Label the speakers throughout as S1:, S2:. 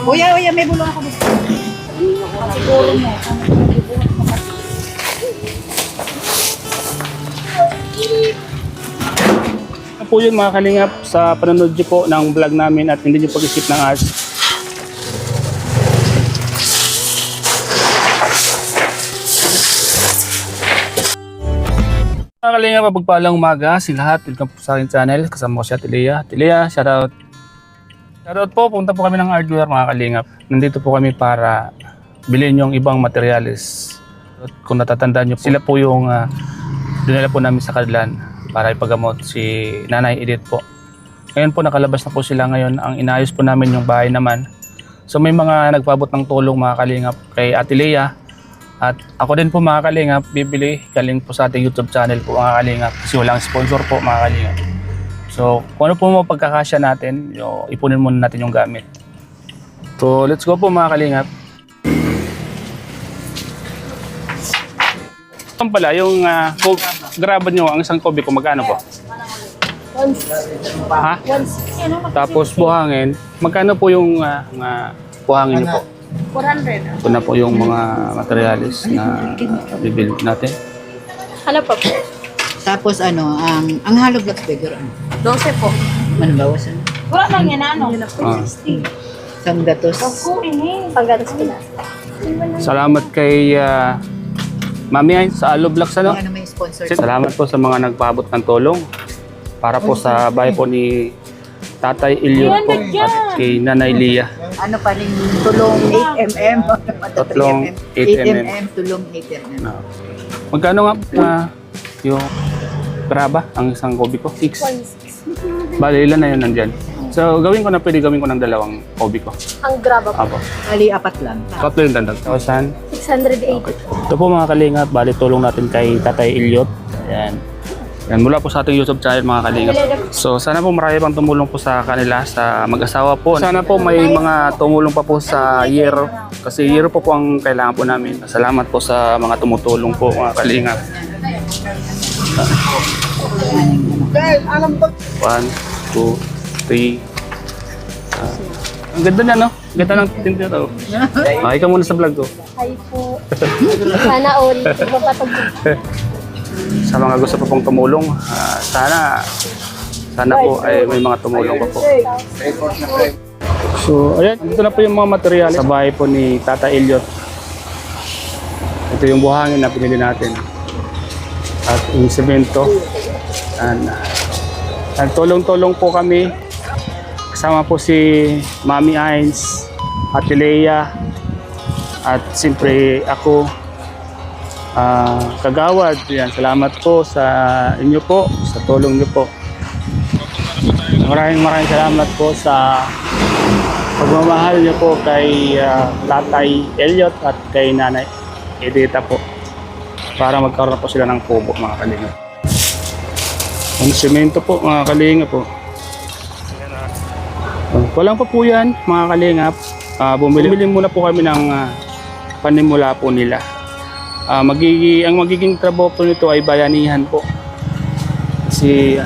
S1: Uya, may bulong ako dito. Siguro mo.
S2: Ano po yun mga kalingap sa panonood niyo po ng vlog namin at hindi niyo pag-isip ng ads. Mga kalingap, mapagpalang umaga si lahat. Welcome po sa aking channel. Kasama ko si Ate Lea. Ate Lea, shoutout. Shoutout po, punta po kami ng hardware mga kalingap. Nandito po kami para bilhin yung ibang materials. At kung natatandaan nyo po, sila po yung dinala po namin sa Kadlan para ipagamot si Nanay Edith po. Ngayon po nakalabas na po sila ngayon. Ang inayos po namin yung bahay naman. So may mga nagpaabot ng tulong mga kalingap kay Ate Lea. At ako din po mga kalingap, bibili galing po sa ating YouTube channel po mga kalingap. Kasi walang sponsor po mga kalingap. So kung ano po mo pagkakasya natin, ipunin muna natin yung gamit. So let's go po mga kalingap. Ito pala, yung graba nyo, ang isang kobe ko, magkano po?
S3: 160.
S2: Ha? Tapos buhangin, magkano po yung buhangin nyo po?
S3: 400.
S2: Ito na po yung mga materialis na bibili natin.
S3: Ano pa po?
S1: Tapos ang hollow blocks beggar
S3: 12 po.
S1: Manbawasan.
S3: Wala lang yan ano?
S2: Ah.
S3: 60.
S1: Isang gatos.
S3: Ako panggatas ko na.
S2: Salamat kay Mami Ayn sa Alo Vlogs ano.
S1: Ano may sponsor?
S2: Salamat po sa mga nagpaabot ng tulong para po sa bahay po ni Tatay Ilyot po at kay Nanay Lea.
S1: Ano pa rin tulong 8mm.
S2: Tatlong 8mm.
S1: Tulong 8mm.
S2: Magkano nga yung graba ang isang kobe ko? 6. Bali, ilan na yun nandyan? So, pwede gawin ko ng dalawang kobe ko.
S3: Ang graba po.
S2: Apo.
S1: Bali, apat lang.
S2: Tatlo yung dandag. 1,000.
S3: 680.
S2: Okay. Ito po mga kalingap, bali tulong natin kay Tatay Ilyot. Ayan. Yan, mula po sa ating YouTube channel mga kalingap. So sana po marami pang tumulong po sa kanila, sa mag-asawa po. Sana po may mga tumulong pa po sa year. Kasi year po ang kailangan po namin. Salamat po sa mga tumutulong po mga kalingap. 1, 2, 3. Ang ganda na no? Ganda ng tinta to. Okay ka muna sa vlog ko.
S3: Hi po. Sana all. Magpapatag.
S2: Sa mga gusto pa pong tumulong, sana po ay may mga tumulong pa po. So, ayan, ito na po yung mga materials sa bahay po ni Tata Ilyot. Ito yung buhangin na pinili natin. At yung semento. Nagtulong-tulong po kami. Kasama po si Mami Ains, Ate Lea, at siyempre ako. Kagawad, yan, salamat po sa inyo po, sa tulong niyo po. Maraming salamat po sa pagmamahal niyo po kay Tatay Ilyot at kay Nanay Edita po para magkaroon po sila ng kubo mga kalingap. Ang semento po mga kalingap po. Walang pa po yan mga kalingap. Bumili muna po kami ng panimula po nila. Ang magiging trabaho po nito ay bayanihan po. Kasi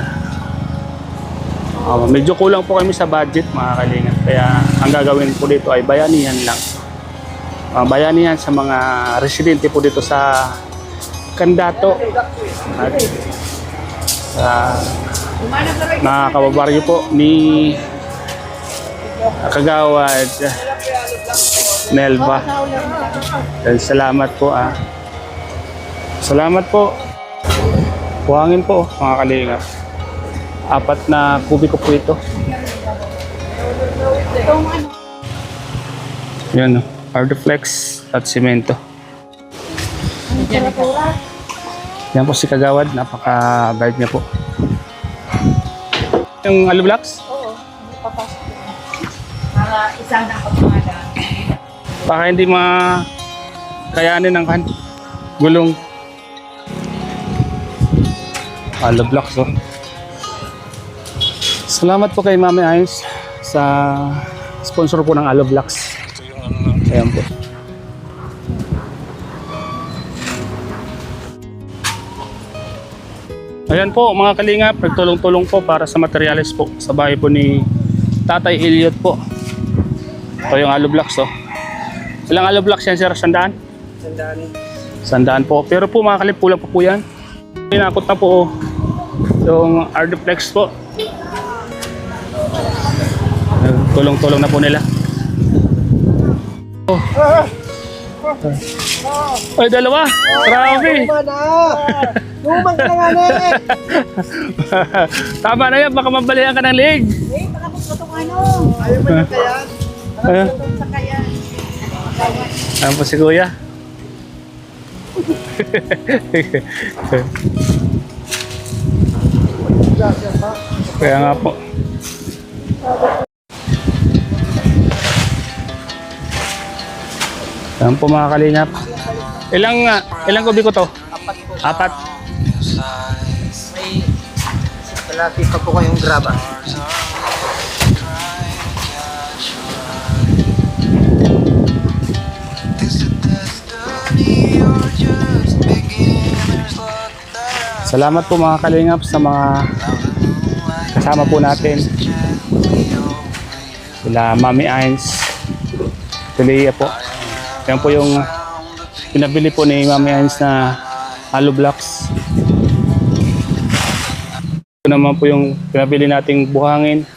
S2: medyo kulang po kami sa budget mga kalingap. Kaya ang gagawin po dito ay bayanihan lang. Bayanihan sa mga residente po dito sa Candato. At mga kababaryo po ni Kagawad Nelva. And salamat po Salamat po. Buhangin po mga kalingap. 4 na kubiko po ito. Yan Ardeflex at semento. Yan po si Kagawad. Napaka-bait niya po. Yung alublocks?
S3: Oo. Papasok.
S1: Para isang nakapagmada.
S2: Baka hindi makayanin ng gulong. Hollow blocks oh. Salamat po kay Mami Ains sa sponsor po ng Hollow Blocks. Ayan po. Ayan po mga kalingap, nagtulong-tulong po para sa materials po sa bahay po ni Tatay Ilyot po. Ito yung hollow blocks, oh. Ilang hollow blocks yan, sir? 100? 100 po. Pero po mga kalip, kulang pa po yan. Pinakot na po, oh. Yung Arduplex po. Tulong-tulong na po nila. Oh. Ay, dalawa! Grabe!
S1: Lumang ka nga na eh.
S2: Tama na yan, baka mabalihan ka ng leg.
S1: Eh, takapos ko itong ano. Ayaw mo na kaya?
S2: Ayan.
S1: Takapos sa kaya.
S2: Ayan po si Kuya. Kaya nga po. Ayan po mga kalingap. Ilang kubi ko to? Apat.
S1: May kalati pa po kayong graba.
S2: Salamat po mga kalingap sa mga kasama po natin. Sila Mami Ains, Tulia po. Yan po yung pinabili po ni Mami Ains na hollow blocks. Ito naman po yung pinabili nating buhangin,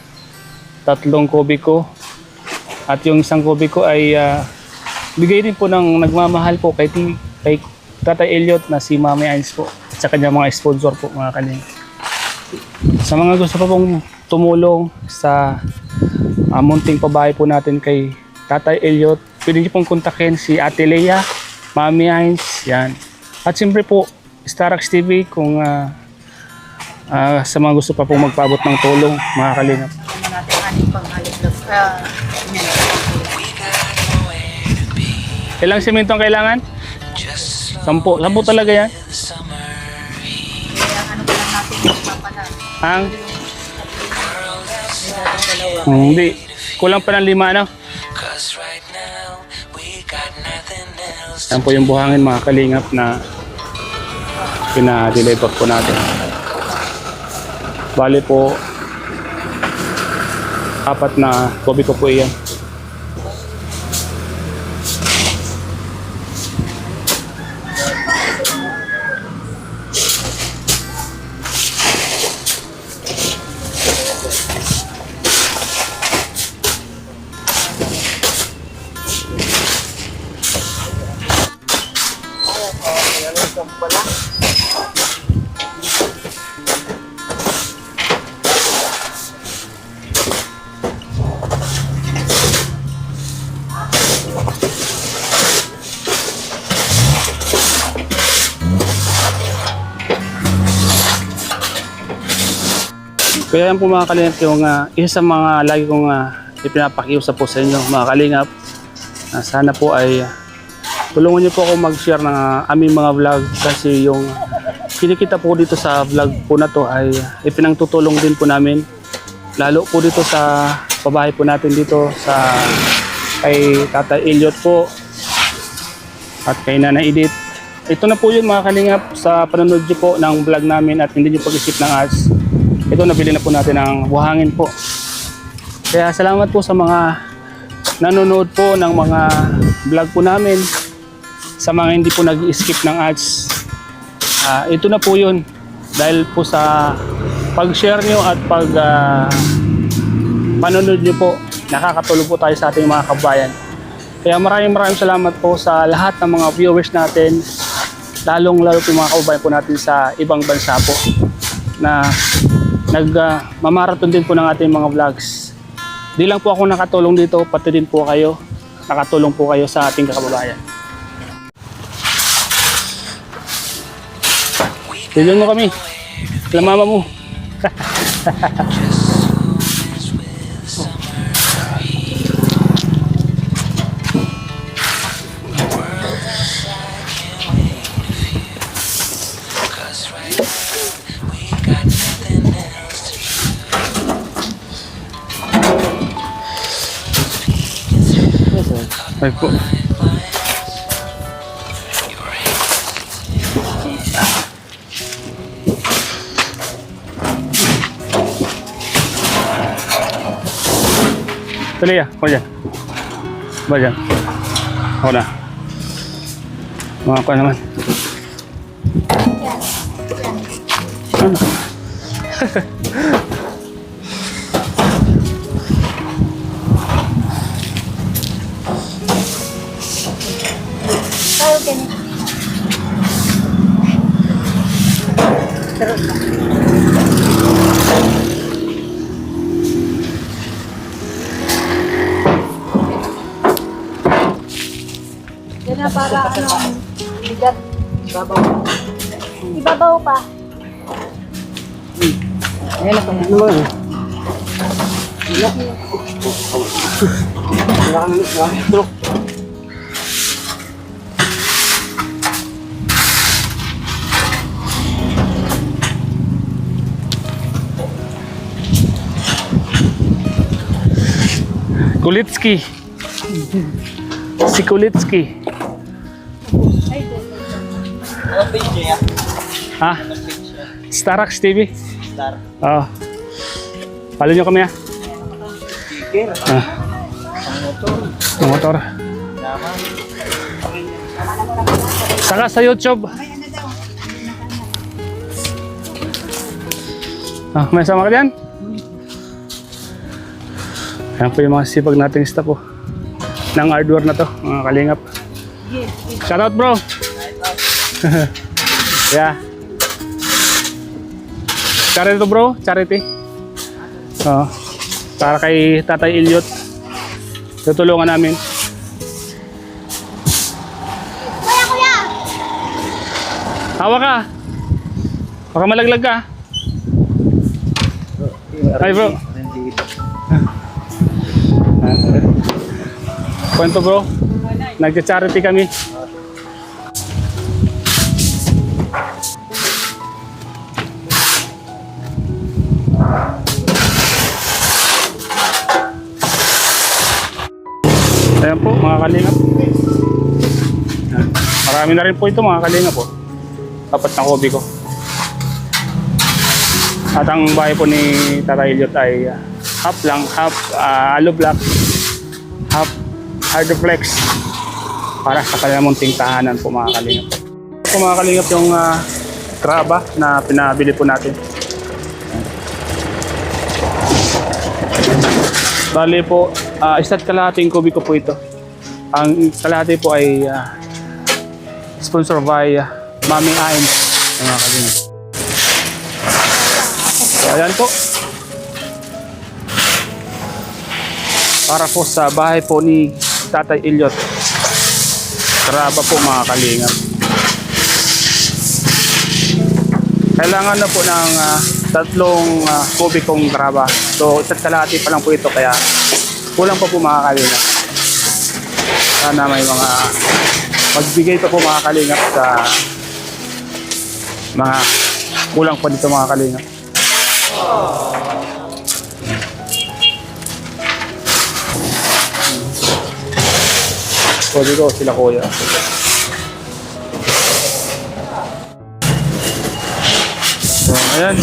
S2: 3 kubiko. At yung 1 kubiko ay bigay din po ng nagmamahal po kay Tatay Elliot na si Mami Ains po. At sa kanya mga sponsor po mga kanina. Sa mga gusto pa pong tumulong sa munting pabahay po natin kay Tatay Elliot, pwede niyo pong kontakin si Ate Lea, Mami Ains, yan. At siyempre po, Starax TV kung sa mga gusto pa pong magpaabot ng tulong, mga kalingap.
S1: Ano natin aning panghalip na
S2: Ilang simento ang kailangan? 10 talaga yan.
S1: kaya ano pa lang natin yung papana.
S2: Ang? Hindi. Kulang pa ng 5 ano? Yan po yung buhangin mga kalingap na pina-deliver po natin. Bali po 4 na kubiko po iyan. Kaya yan po mga kalingap yung isa sa mga lagi kong ipinapakiusap po sa inyo mga kalingap. Sana po ay tulungan niyo po ako mag-share ng aming mga vlog kasi yung kinikita po dito sa vlog po na to ay ipinangtutulong din po namin. Lalo po dito sa pabahay po natin dito sa kay Tatay Elliot po at kay Nanay Edith. Ito na po yun mga kalingap sa panonood niyo po ng vlog namin at hindi niyo pag-isip ng ads. Ito, nabili na po natin ng buhangin po. Kaya salamat po sa mga nanonood po ng mga vlog po namin. Sa mga hindi po nag-skip ng ads. Ito na po yun. Dahil po sa pag-share nyo at panonood nyo po, nakakatulong po tayo sa ating mga kabayan. Kaya maraming salamat po sa lahat ng mga viewers natin. Lalong-lalo po mga kababayan po natin sa ibang bansa po. Na nagmamarathon din po ng ating mga vlogs. Di lang po ako nakatulong dito, pati din po kayo. Nakatulong po kayo sa ating kababayan. Tulungan mo kami. Sila mama mo. Ay po. Tuloy ya, kau dyan. Ba dyan? Ako na. Mga ko naman. Ano?
S3: Tayo ganito.
S1: Yan na para ano, bigat.
S3: Ibabaw pa.
S1: Ayan na pa yan. Ano ba?
S2: Kulitsky. Si Kulitsky. Ha? Starax TV? Oo. Follow nyo kami ha? Ah. Ang motor. Saka sa YouTube. Ah, may sama ka dyan? Ayan po yung mga sipag nating staff po. Ng hardware na to, mga kalingap. Shoutout bro! Yeah. Charity to bro, charity. Oo. Para kay Tatay Ilyot. Tutulungan namin.
S3: Kuya!
S2: Hawa ka! Baka malaglag ka. Hi bro. Kwento bro, nagka-charity kami. Ayan po mga kalingap. Marami na rin po ito mga kalingap po. Tapat na kobi ko. At ang bahay po ni Tatay Ilyot ay half lang, half aloe block, half hardflex para sa kanilang munting tahanan po mga kalingap. Po mga kalingap yung graba na pinabili po natin. Bali po, isa't kalahating kubiko po ito. Ang kalahati po ay sponsor by Mami Ayn mga kalingap. So ayan po. Para po sa bahay po ni Tatay Ilyot. Graba po mga kalingap. Kailangan na po ng tatlong kubikong graba. So isa't kalahati pa lang po ito kaya kulang pa po mga kalingap. Sana may mga magbigay pa po mga kalingap sa mga kulang pa dito mga kalingap. So dito sila kuya. So ayan.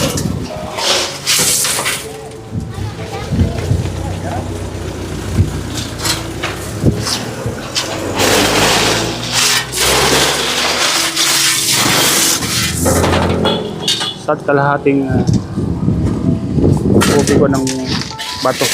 S2: Sa kalahating kubiko ng bato.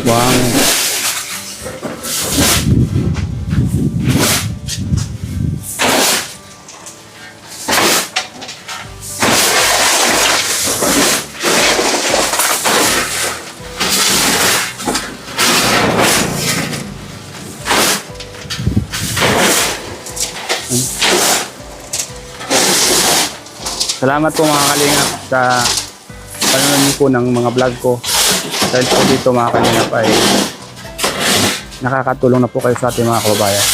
S2: Wow. Salamat po mga kalingap sa panonood po ng mga vlog ko. Dahil po dito mga kalingap ay nakakatulong na po kayo sa ating mga kababayan.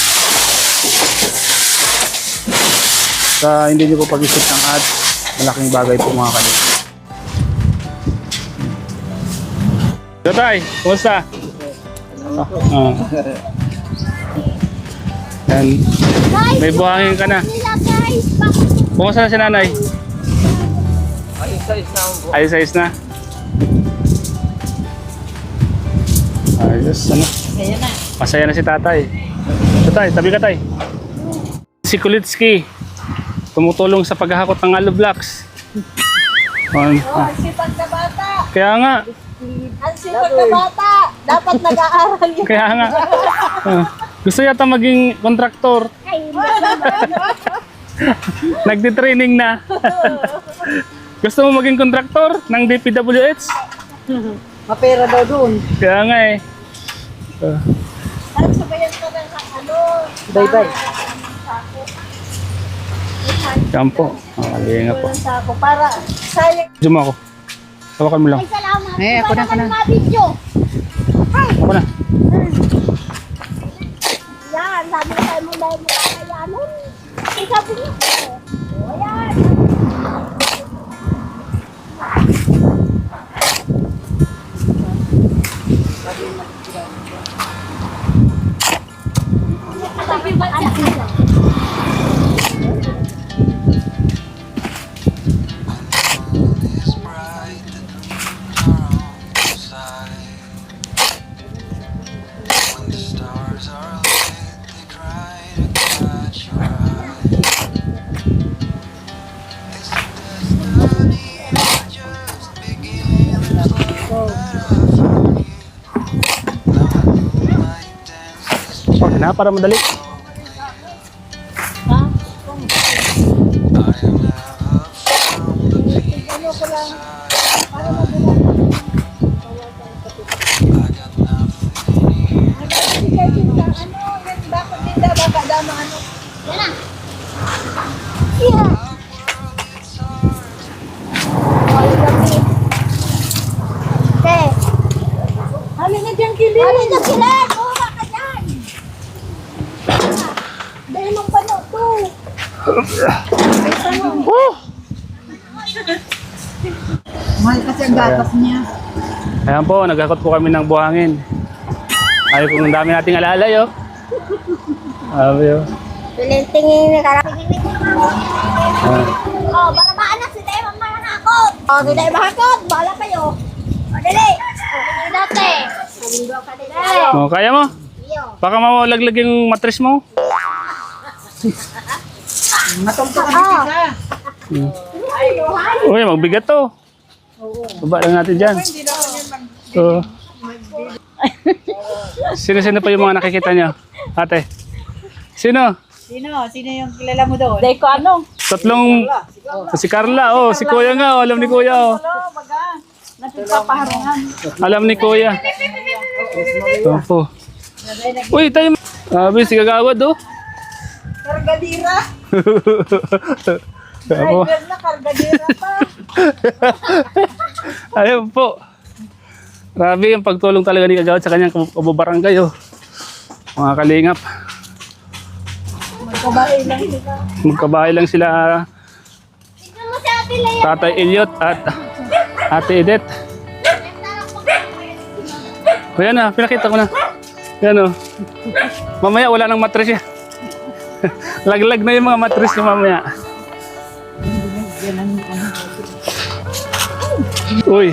S2: Sa hindi nyo po pag-isip ng ads, malaking bagay po mga kalingap. Tatay, kumusta? Yan. May buhangin ka na. Kumusta na si nanay? Ayos na. Ayos, ano?
S1: Kaya na.
S2: Masaya na si tatay. Tatay, tabi ka tay. Si Kulitsky, tumutulong sa paghahakot ng hollow blocks.
S1: Ang sipag na bata.
S2: Kaya nga,
S1: Ang sipag na bata. Dapat nag-aaral yun.
S2: kaya nga. Gusto yata maging kontraktor. Nagtitraining na. Gusto mo maging kontraktor ng DPWH?
S1: Mapera daw doon.
S2: Kaya nga eh.
S1: Parang sabayan ka ng ano.
S3: Bye-bye.
S2: Yan po. Makalinga po.
S1: Sako para sayang.
S2: Zoom ako. Tawakan mo lang.
S3: Ay, salamat.
S1: Ako na.
S3: Video.
S2: Ako na.
S3: Yan, sabi ko tayo mo dahil makakayanon. Ay, sabi niya. O, yan.
S2: Okay na, para madali.
S1: Bakit hindi baka dama ano?
S3: Yan na. Yeah. Oh, ilabi. Okay.
S1: Halin na dyan kilig.
S3: Halin na sila. Mura ka dyan.
S1: Dahil mong pano to. Mahal kasi ang gatas niya.
S2: Ayan po, nagakot po kami ng buhangin. Ayaw po, ang dami nating alalay, oh. Sabi, oh.
S3: Pilintingin na karapin.
S2: Ah.
S3: Oh, barabaan na si Tayo manakot. Oh, si Tayo manakot. Bahala kayo. O, dali. O, dati. Nalindo ka nila.
S2: Oh, kaya mo?
S3: Iyo.
S2: Baka mawalaglag yung mattress mo.
S1: Matungto ka ng pisa.
S2: Uy, magbigat to. Baba lang natin dyan.
S1: Hindi naman yan mag...
S2: So, sino-sino pa yung mga nakikita nyo? Ate? Sino?
S1: Sino yung kilala mo doon? Dahil ko ano?
S2: Tatlong... Si Carla, oh. Si Kuya nga, oh. Alam ni Kuya, oh.
S1: Hello, baga. Nagpapaharungan.
S2: Alam ni Kuya. Opo. Uy, tayo. Sabi, si Kagawad, oh.
S1: Kargadira.
S2: Ako.
S1: Driver na, kargadira pa.
S2: Ayun po. Grabe yung pagtulong talaga ni Kagawad sa kanyang kababarangay, oh. Mga kalingap.
S1: Magkabahay lang sila.
S2: Magkabahay lang sila,
S3: Tignan mo si Ate Lea.
S2: Tatay Elliot at Ate Edith. O yan na, pinakita ko na. Yan, oh. Mamaya wala nang mattress yan. Laglag na yung mga mattress niya mamaya. Uy,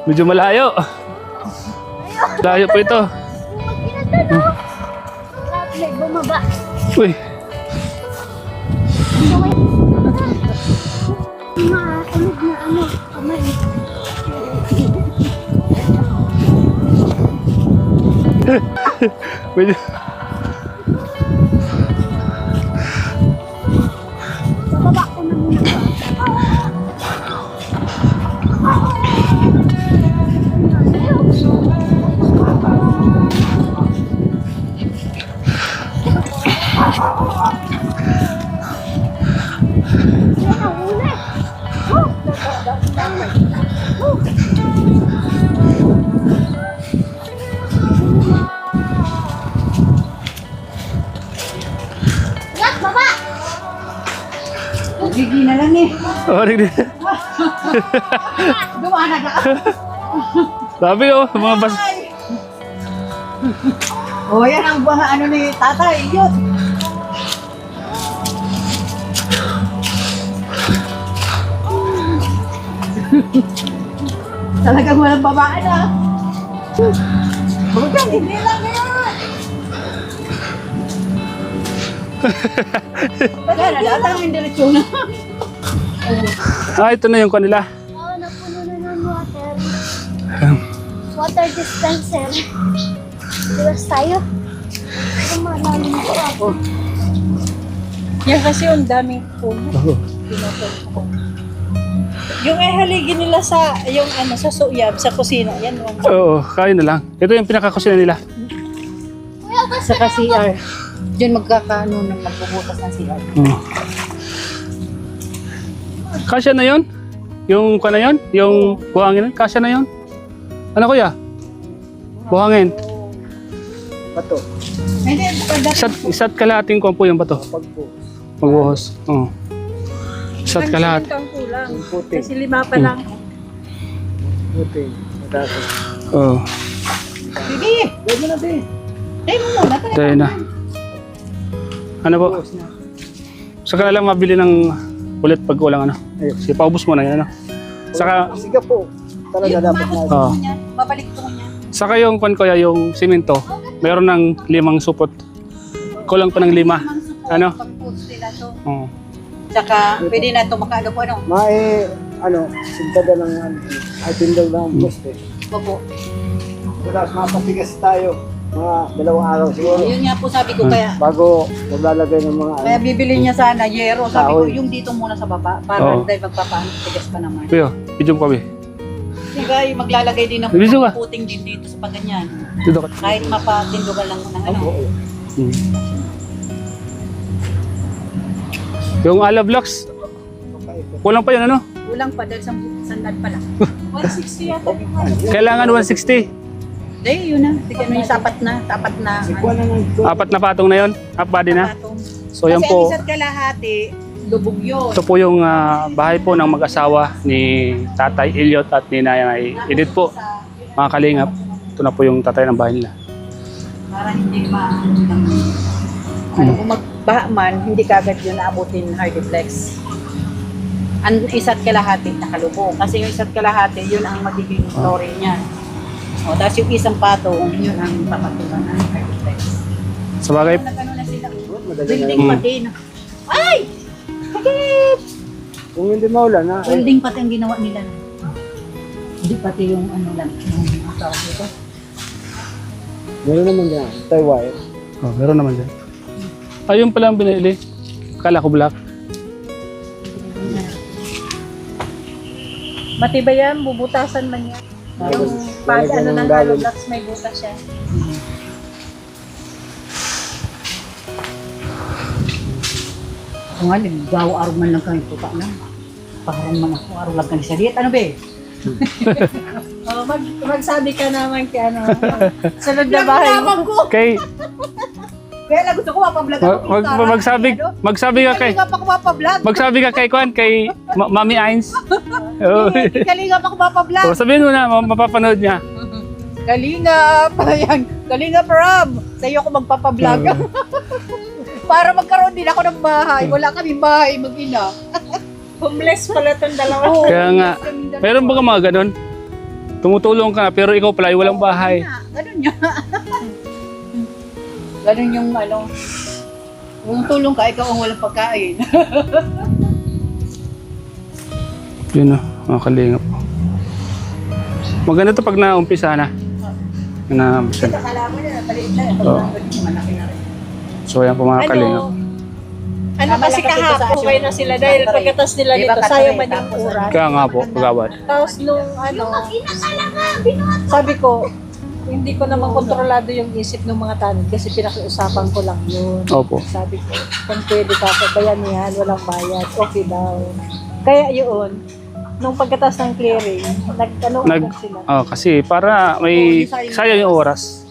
S2: medyo malayo. Layo po ito.
S3: May bumaba.
S2: Uy,
S3: Makakulog na ano. Kamay.
S2: medyo...
S3: Bababa ko na muna. Yan ang huli.
S2: Oh,
S1: Dumanan na.
S2: sabi oh, mga bas...
S1: O, yan ang mga ano ni tatay. Yun. Talagang walang babae na. Bukan, hindi lang yan. Kaya datang yung diretsyon na.
S2: ito na yung kanila.
S3: Oo, napuno na ng water. Water dispenser. Diwas tayo. Malalim ko ako.
S1: Yan kasi yung daming puno. Yung haligi nila sa, yung ano, sa suyab, sa kusina. Yan.
S2: Oo, kain na lang. Ito yung pinakakusina nila.
S1: Sa CR. Diyan magkakaano ng magbubutas ng CR.
S2: Oh. Kasya na yun? Yung na yun? Yung buhangin? Kasya na yun? Ano kuya? Buhangin.
S4: Bato.
S1: Hindi,
S2: Isa't kalahating ko po yung bato. Magbuhos. Oo. Isa't kalahat.
S1: ang kulang.
S4: Puti.
S1: Kasi 5 pa lang.
S4: Puti. Madami.
S2: Oo.
S1: Bibi!
S4: Huwag mo na, be.
S1: Tayo mo muna.
S2: Tayo na. Ano po? Saka na lang mabili ng ulit pag kulang ano. Sige, paubos mo na yan ano. Saka,
S4: Sige po. Talaga dapat na.
S2: Oo.
S1: Babalik ko niya.
S2: Saka yung kuya, yung simento, meron ng 5 supot. Kulang pa ng 5. Ano?
S1: Pag-post nila to.
S2: Oo.
S1: Tsaka pwede na ito makaano po ano.
S4: Sintada ng ay tindaw lang ang poste.
S1: Opo.
S4: Wala, mapatigas tayo. Mga 2 araw siguro.
S1: Yun nga po sabi ko kaya.
S4: Bago maglalagay ng mga
S1: Kaya bibili niya sana yero. Sabi ko
S4: Kahoy.
S1: yung dito muna sa baba. Para
S2: Oo.
S1: dahil magpapatigas pa naman.
S2: Kuya, video mo kami.
S1: Diba yung maglalagay din ng
S2: Bibiso ka.
S1: puting din dito sa pagganyan.
S2: Dito ka.
S1: Kahit mapatindugan lang ng ano.
S2: Hmm. Yung ala blocks, kulang pa yun ano?
S1: Kulang pa dahil sa sandal pa lang. 160 yata.
S2: Kailangan 160.
S1: Dahil yun na. Sige ano yung sapat na. Sapat na.
S4: Sigwa na ng
S2: 4 na patong na yun. Half body na.
S1: Patong.
S2: So yan
S1: Kasi
S2: po.
S1: ang isa't kalahati, lubog yun.
S2: Ito po yung bahay po ng mag-asawa ni Tatay Elliot at ni Nanay Edith po. Mga kalingap, ito na po yung tatay ng bahay nila.
S1: Para hindi ano, kung magbaha man, hindi kagad yun naabutin hardiplex. Ang isa't kalahati nakalubog. Kasi yung isa't kalahati, yun ang magiging story niya. O, tapos yung isang patong, yun ang papatungan ng hardiplex.
S2: Sa bagay,
S1: Nagano na sila.
S4: madali na.
S1: Building pa din. Ay! Sakit!
S4: Kung hindi maulan, ha?
S1: Building pati ang ginawa nila. Hindi pati yung ano lang, yung tawag dito.
S4: Meron naman dyan. Tay wire.
S2: oh, meron naman dyan. Ayun pala ang binili. Kala ko black.
S1: Matibay yan, bubutasan man yan. Yung pag ano ng hollow blocks, may butas siya. Kung nga, naggawa araw man lang kami puta na. Parang man ako, araw lang kami sa diet. Ano ba magsabi ka naman kay ano, sunod na bahay mo.
S2: Kay,
S1: Kaya lang gusto ko mapablog ako.
S2: magsabi ka kay,
S1: Kalinga pa ako mapablog.
S2: magsabi ka kay Kwan, kay Mami Ains. Oh.
S1: Kalinga pa ako mapablog.
S2: Oh, sabihin mo na, mapapanood niya.
S1: Kalinga pa yan. Kalinga Pram. Sa iyo ako magpapablog. Para magkaroon din ako ng bahay. Wala kaming bahay, mag-ina. Homeless pala itong dalawa.
S2: Kaya nga, meron ba ka mga ganon? Tumutulong ka pero ikaw pala ay walang bahay.
S1: Ganun niya. Ganun yung ano. Kung tulong ka, ikaw ang walang pagkain.
S2: Yun o, mga kalingap. Maganda to pag naumpisa na.
S1: Akala mo na, napaliit na.
S2: Oo.
S1: Malaki na rin.
S2: So yan po mga kalingap.
S5: Ano kasi kahapon okay na sila dahil pagkatas nila
S1: Diba,
S5: dito, sayang man yung oras.
S2: Kaya nga po, pagawad.
S5: Tapos nung ano,
S3: Ina talaga, binuhat.
S5: sabi ko, hindi ko naman kontrolado yung isip ng mga tanod kasi pinakiusapan ko lang yun.
S2: Opo.
S5: Sabi ko, kung pwede ka, bayanihan, walang bayad, okay daw. Kaya yun, nung pagkatas ng clearing, nag sila.
S2: Oh, kasi para may sayang yung oras.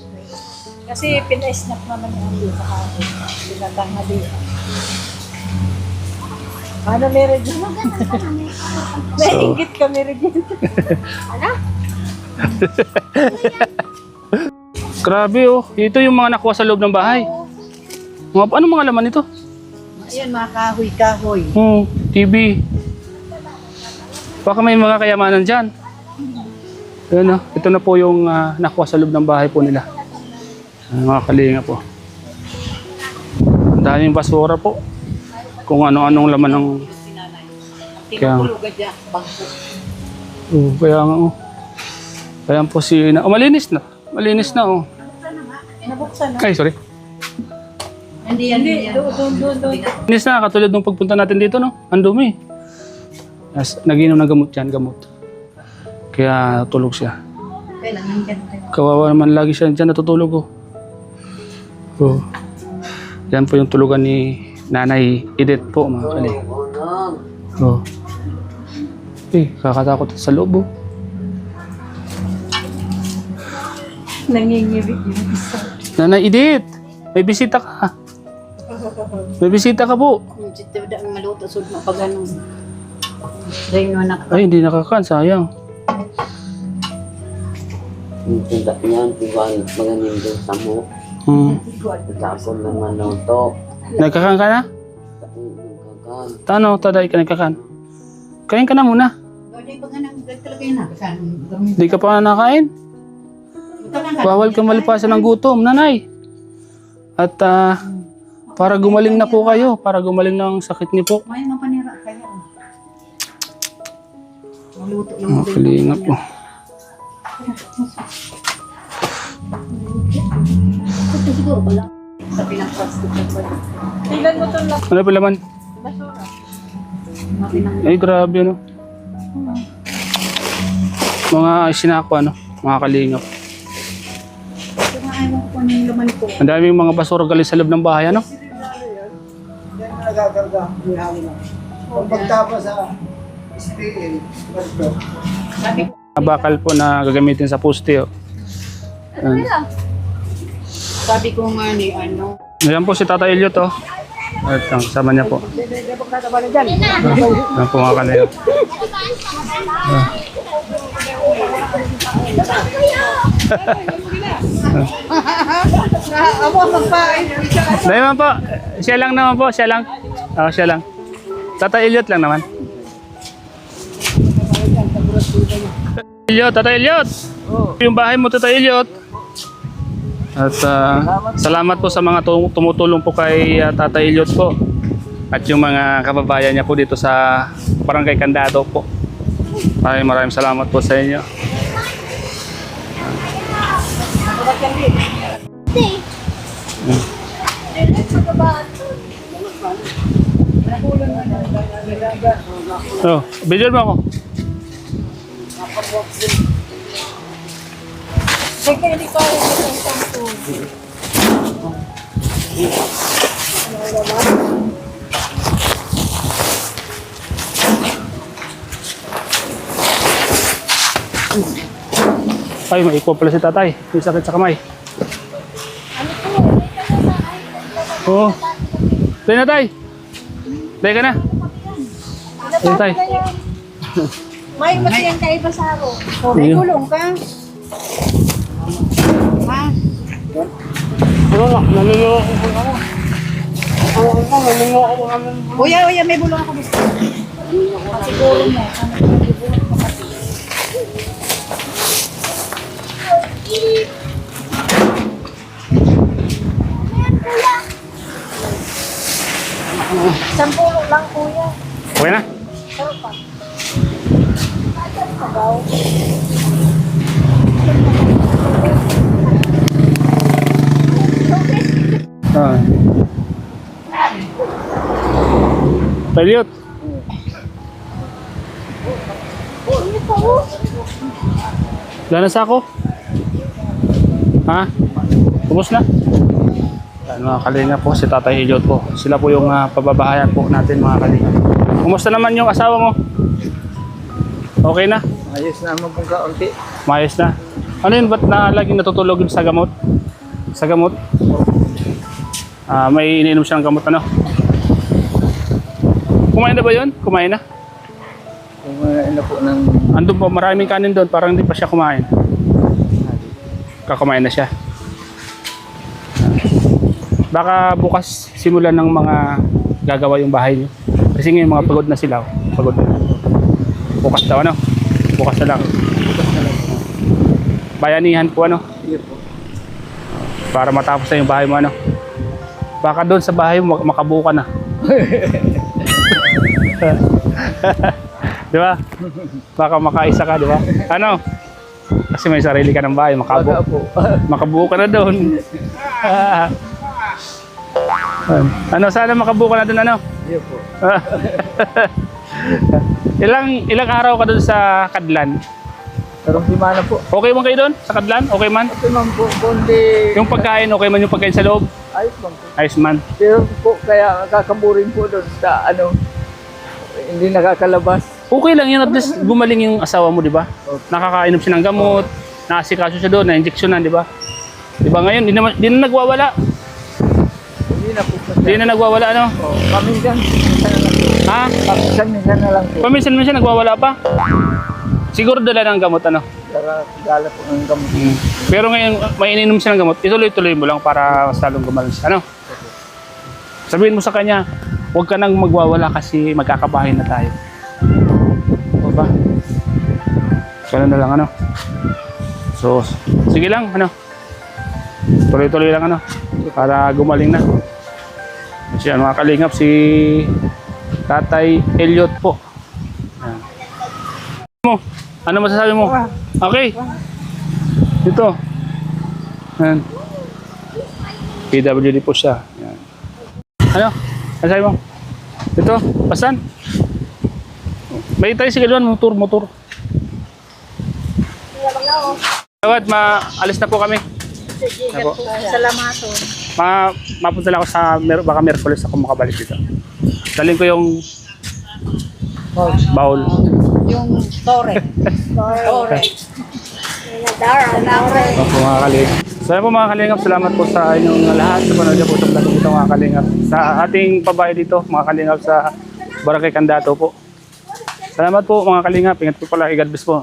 S5: Kasi pina-snap naman yung dito sa akin. Pinatang na dito. Ano meron dyan? May inggit ka meron dyan.
S2: Grabe oh. Ito yung mga nakuha sa loob ng bahay. Ano mga laman ito?
S1: Ayun, mga kahoy-kahoy.
S2: TV. Baka may mga kayamanan dyan. Ayan oh. Ito na po yung nakuha sa loob ng bahay po nila. Mga kalinga po. Ang daming basura po. Kung ano-anong laman ng... Kaya,
S1: Tinutulugan dyan, bangko.
S2: kaya nga oh. Ayan po si... malinis na. Malinis na oh.
S5: Nabuksan na.
S2: Ay, sorry.
S1: Hindi yan.
S5: Doon.
S2: Malinis na, katulad nung pagpunta natin dito, no? Ang dumi. Yes, nag-inom ng gamot yan, gamot. Kaya tulog siya.
S1: Kailangan dyan.
S2: Kawawa naman lagi siya dyan natutulog oh. Oh. Yan po yung tulugan ni Nanay Edith po, mga kali. Oh. Kakatakot sa loob oh.
S5: Nangingirit yung isa.
S2: Nanay Edith, may bisita ka. May bisita ka po.
S1: Sito ang maluto, sud mo pag ganun. Dahil mo nak.
S2: Ay, hindi nakakan, sayang.
S6: Yung tindak niyan, tiwan, magaling doon sa mo. Tapos naman lang to.
S2: Nagkakan ka na? Tano, taday ka nagkakan. Kain ka na muna.
S1: Dahil pag ganun, talaga yun na.
S2: Hindi ka pa nakain. Bawal ka malipasan ng gutom, nanay. At para gumaling na po kayo, para gumaling ng sakit niyo po.
S1: May mapanira kaya. Maluto lang.
S2: Mga kalinga po.
S3: Ito siguro pala.
S1: Sa pinang-plastic na pala.
S5: Tingnan mo itong
S2: Ano pa laman?
S5: basura.
S2: Ay, grabe ano. Mga sinako ano, mga kalingap.
S1: Kumain mo po ng laman ko.
S2: Ang daming mga basura galing sa loob ng bahay ano.
S4: Yan na nagagarga. Yung hangin na. Kung pagtapos sa STL, basta.
S1: Sabi ko,
S2: Bakal po na gagamitin sa poste oh. Ayan.
S1: sabi ko nga ni ano.
S2: Ayan po si Tata Elliot oh. At sama niya po. Ayan po mga kalingap. Dahil naman po, siya lang naman po, siya lang. Siya lang. Tata Elliot lang naman. Elliot, Tata Elliot! Yung bahay mo, Tata Elliot. At salamat po sa mga tumutulong po kay Tata Elliot po. At yung mga kababayan niya po dito sa Barangay Candado po. Maraming salamat po sa inyo. Oh, video mo ako.
S5: Teka, hindi ko alam yung shampoo.
S2: Ay, may iko pala si tatay. May sakit sa kamay. Oo. Dahil na tay. Dahil ka na. Dahil tay.
S5: May masiyang kay Basaro.
S1: Oh, may gulong ka. Ha?
S2: Naluloko ko ako.
S1: Uya, may bulong ako dito. Siguro mo.
S5: Sampulong lang, kuya.
S2: Okay na?
S5: Sarap pa. Peliot. Wala na sa ako? Ha? Ubus na? Yan, mga kalinga po, si Tatay Elliot po. Sila po yung pababahayan po natin, mga kalinga. Kumusta naman yung asawa mo? Okay na?
S4: Ayos naman kung kaunti.
S2: Mayos na. Ano yun? Ba't na laging natutulog yung sa gamot? Sa gamot? May iniinom siya ng gamot ano?
S5: Kumain na ba yun? Kumain na?
S4: Kumain na po ng...
S5: Andun po, maraming kanin doon. Parang hindi pa siya kumain. Kakumain na siya. Baka bukas simulan ng mga gagawa yung bahay niyo. Kasi ngayon mga pagod na sila. Pagod na. Bukas daw ano? Bukas na lang. Bayanihan po ano?
S4: Iya po.
S5: Para matapos na yung bahay mo ano? Baka doon sa bahay mo makabuo ka na. Di ba? Baka makaisa ka, di ba? Ano? Kasi may sarili ka ng bahay,
S4: Baga po.
S5: makabuo ka na doon. Ano, sana makabuo ka na doon, ano?
S4: Iya po.
S5: ilang araw ka doon sa Kadlan?
S4: Tarong simana po.
S5: Okay man kayo doon? Sa Kadlan? Okay man?
S4: Ito man po, kundi...
S5: Yung pagkain, okay man yung pagkain sa loob?
S4: Ayos man po.
S5: Ayos man.
S4: Pero po, kaya kakaburin po doon sa ano, hindi nakakalabas.
S5: Okay lang yun, at least gumaling yung asawa mo, di ba? Nakakainom siya ng gamot, nakasikaso siya doon, na-injectionan, di ba? Di ba ngayon, di na nagwawala.
S4: Hindi na po.
S5: Di na nagwawala, ano?
S4: Oh, paminsan na lang po.
S5: Ha?
S4: Paminsan na lang po.
S5: Paminsan-minsan nagwawala pa? Siguro dala ng gamot, ano?
S4: Gala po ng gamot.
S5: Pero ngayon, may ininom siya ng gamot, ituloy-tuloy mo lang para mas lalong gumaling siya, ano? Sabihin mo sa kanya, huwag ka nang magwawala kasi magkakabahay na tayo. O ba? Ganun na lang, ano? So, sige lang, ano? Tuloy-tuloy lang, ano? Para gumaling na. Kasi mga kalingap, si Tatay Elliot po. Yan. Ano masasabi mo? Okay. Ito. Yan. PWD po siya. Yan. Ano? Ano sabi mo? Ito, pasan? May tricycle doon, motor. Tawad, maalis na po kami.
S1: Sige,
S5: Ako.
S1: salamaton.
S5: Mapunta lang ako sa, baka Miyerkules ako makabalik dito. Dalhin ko yung bowl.
S1: Yung tore. Tore.
S5: Opo mga kalingap. So yun po mga kalingap, salamat po sa inyong lahat sa panood niyo po sa vlog dito mga kalingap. Sa ating pabahay dito mga kalingap sa Barangay Candato po. Salamat po mga kalingap, ingat po pala, God bless po.